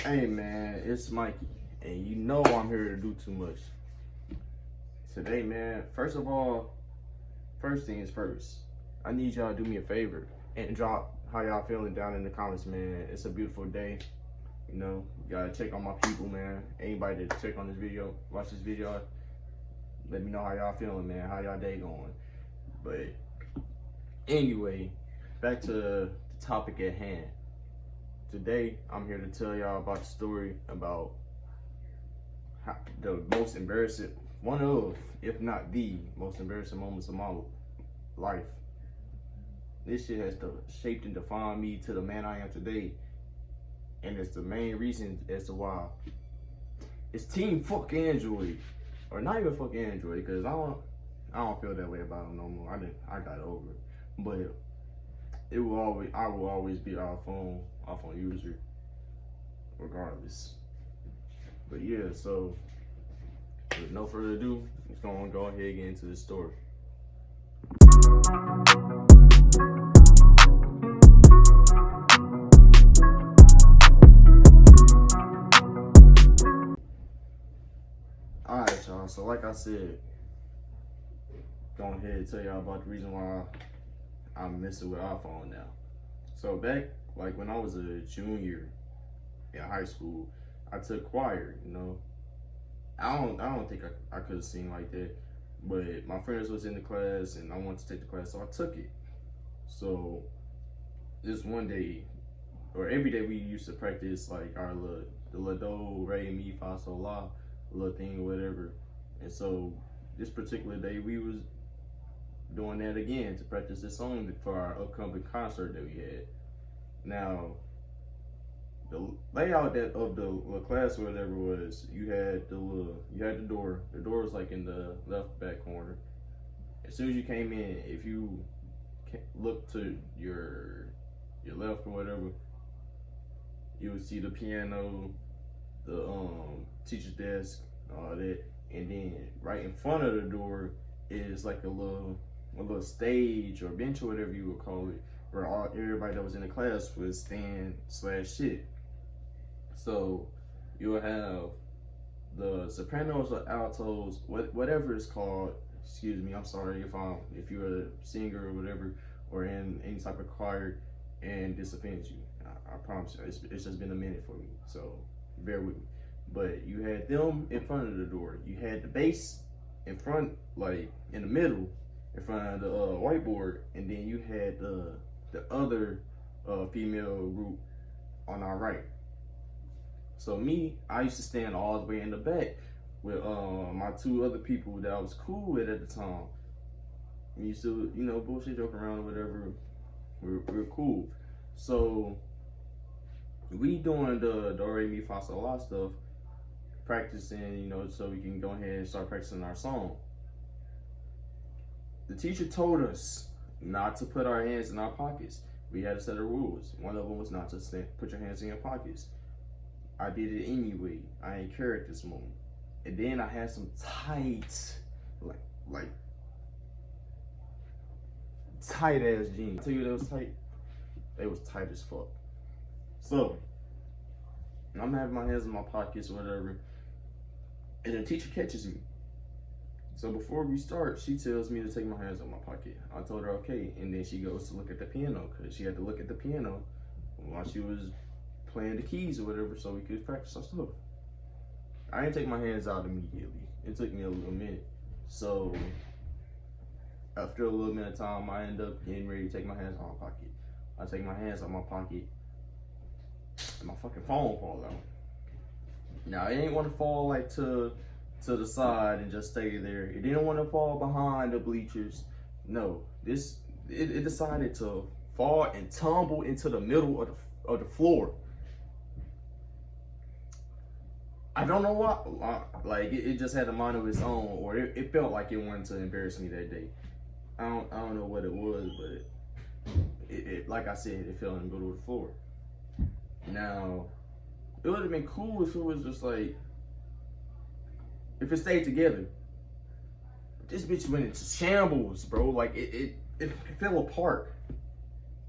Hey man, it's Mikey, and you know I'm here to do too much. Today, man, first of all, first things first, I need y'all to do me a favor and drop how y'all feeling down in the comments, man. It's a beautiful day. You know, you gotta check on my people, man. Anybody that check on this video, watch this video, let me know how y'all feeling, man. How y'all day going? But anyway, back to the topic at hand. Today, I'm here to tell y'all about the story about how, the most embarrassing, one of, if not the most embarrassing moments of my life. This shit has shaped and defined me to the man I am today. And it's the main reason as to why. It's team fuck Android. Or not even fuck Android, because I don't feel that way about them no more. I got over it. But I will always be our iPhone user, regardless. But yeah, so with no further ado, let's go ahead and get into the story. Alright, y'all, so like I said, go ahead and tell y'all about the reason why I'm messing with iPhone now. So back, like when I was a junior in high school, I took choir, you know. I don't think I could have sing like that, but my friends was in the class and I wanted to take the class, so I took it. So this one day, or every day, we used to practice like our the do, re, mi, fa, sol, la, little thing or whatever. And so this particular day we was doing that again to practice this song for our upcoming concert that we had. Now, the layout of the class or whatever was, you had the door. The door was like in the left back corner. As soon as you came in, if you look to your left or whatever, you would see the piano, the teacher's desk, all that, and then right in front of the door is like a little stage or bench or whatever you would call it, where everybody that was in the class would stand / sit. So you'll have the sopranos or altos, whatever it's called. Excuse me, I'm sorry if you're a singer or whatever, or in any type of choir, and this offends you. I promise you, it's just been a minute for me, so bear with me. But you had them in front of the door. You had the bass in front, like in the middle, in front of the whiteboard, and then you had the other female group on our right. So me, I used to stand all the way in the back with my two other people that I was cool with at the time. We used to, you know, bullshit, joke around or whatever. We're cool. So we doing the do, re, mi, fa, sol, la stuff, practicing, you know, so we can go ahead and start practicing our song. The teacher told us not to put our hands in our pockets. We had a set of rules. One of them was not to put your hands in your pockets. I did it anyway. I ain't care at this moment. And then I had some tight, like tight ass jeans. Tell you they was tight. They was tight as fuck. So I'm having my hands in my pockets or whatever, and the teacher catches me. So before we start, she tells me to take my hands out of my pocket. I told her okay, and then she goes to look at the piano, because she had to look at the piano while she was playing the keys or whatever, so we could practice our stuff. I didn't take my hands out immediately. It took me a little minute. So after a little bit of time, I end up getting ready to take my hands out of my pocket. I take my hands out of my pocket, and my fucking phone falls out. Now, it ain't want to fall like to the side and just stay there. It didn't want to fall behind the bleachers. No, it decided to fall and tumble into the middle of the floor. I don't know why. Like it just had a mind of its own, or it felt like it wanted to embarrass me that day. I don't know what it was, but it like I said, it fell in the middle of the floor. Now, it would have been cool if it was just like, if it stayed together. This bitch went into shambles, bro. Like it fell apart.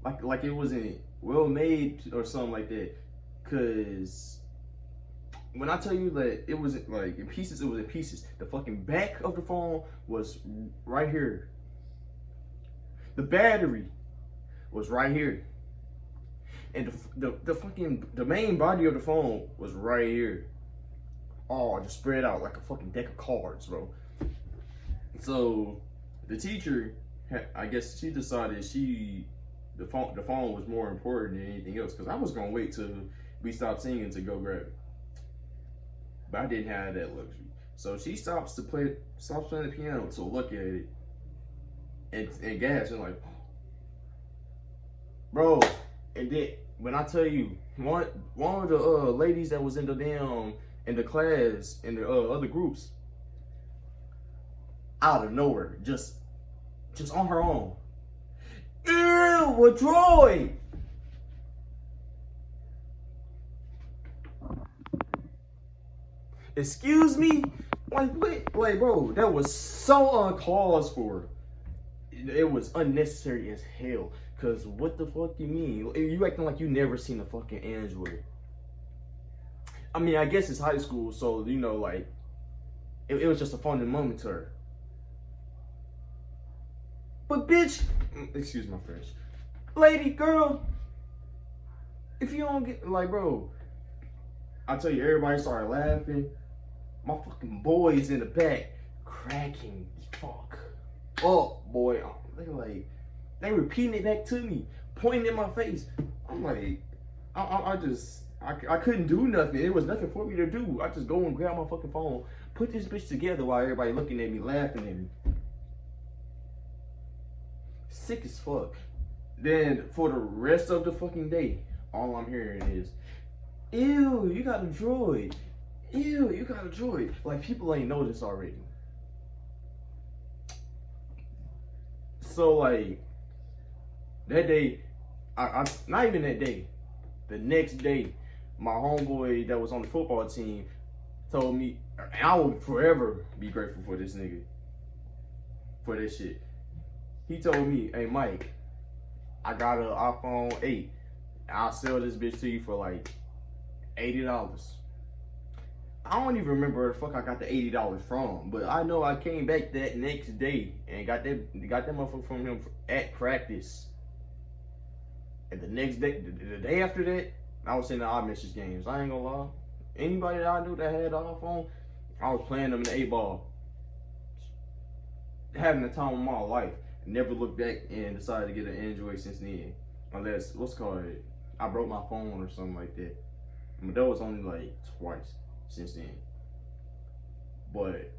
Like it wasn't well made or something like that. Cause when I tell you that it was like in pieces, it was in pieces. The fucking back of the phone was right here. The battery was right here. And the main body of the phone was right here. Oh, just spread out like a fucking deck of cards, bro. So the teacher, I guess she decided the phone was more important than anything else, because I was gonna wait till we stopped singing to go grab it, but I didn't have that luxury. So she stops playing the piano to look at it and gasp and like, bro. And then when I tell you, one of the ladies that was in the class in the other groups, out of nowhere, just on her own, ew, a droid. Excuse me? Like, what? Like, bro, that was so uncalled for. It was unnecessary as hell. Cause what the fuck you mean? You acting like you never seen a fucking Android. I mean, I guess it's high school, so you know, like, it was just a fun moment to her. But bitch, excuse my French, lady, girl, if you don't get, like, bro, I tell you, everybody started laughing. My fucking boys in the back cracking the fuck up, boy. They repeating it back to me, pointing in my face. I'm like, I couldn't do nothing. It was nothing for me to do. I just go and grab my fucking phone, put this bitch together while everybody looking at me, laughing at me. Sick as fuck. Then for the rest of the fucking day, all I'm hearing is, ew, you got a droid. Ew, you got a droid. Like, people ain't know this already. So, like, that day, I not even that day, the next day, my homeboy that was on the football team told me, and I will forever be grateful for this nigga, for this shit. He told me, hey, Mike, I got an iPhone 8. I'll sell this bitch to you for like $80. I don't even remember where the fuck I got the $80 from, but I know I came back that next day and got that motherfucker from him at practice. And the next day, the day after that, I was in the iMessage games. I ain't gonna lie. Anybody that I knew that had an iPhone, I was playing them in the 8-ball. Having the time of my life. Never looked back and decided to get an Android since then. Unless, I broke my phone or something like that. But that was only like twice since then. But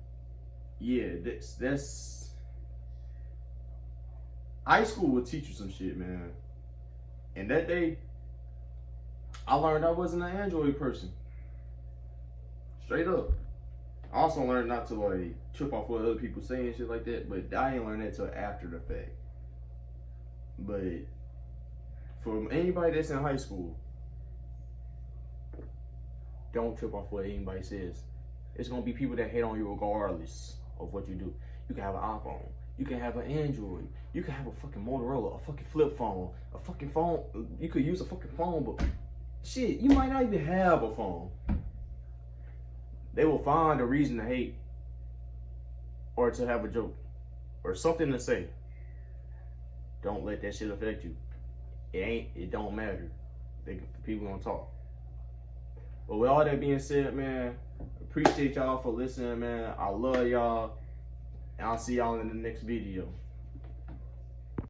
yeah, that's high school will teach you some shit, man. And that day, I learned I wasn't an Android person. Straight up. I also learned not to like trip off what other people say and shit like that, but I ain't learned that till after the fact. But for anybody that's in high school, don't trip off what anybody says. It's gonna be people that hate on you regardless of what you do. You can have an iPhone, you can have an Android, you can have a fucking Motorola, a fucking flip phone, a fucking phone. You could use a fucking phone, but shit, you might not even have a phone. They will find a reason to hate or to have a joke or something to say. Don't let that shit affect you. It don't matter. People gonna talk. But with all that being said, man, appreciate y'all for listening, man. I love y'all. And I'll see y'all in the next video.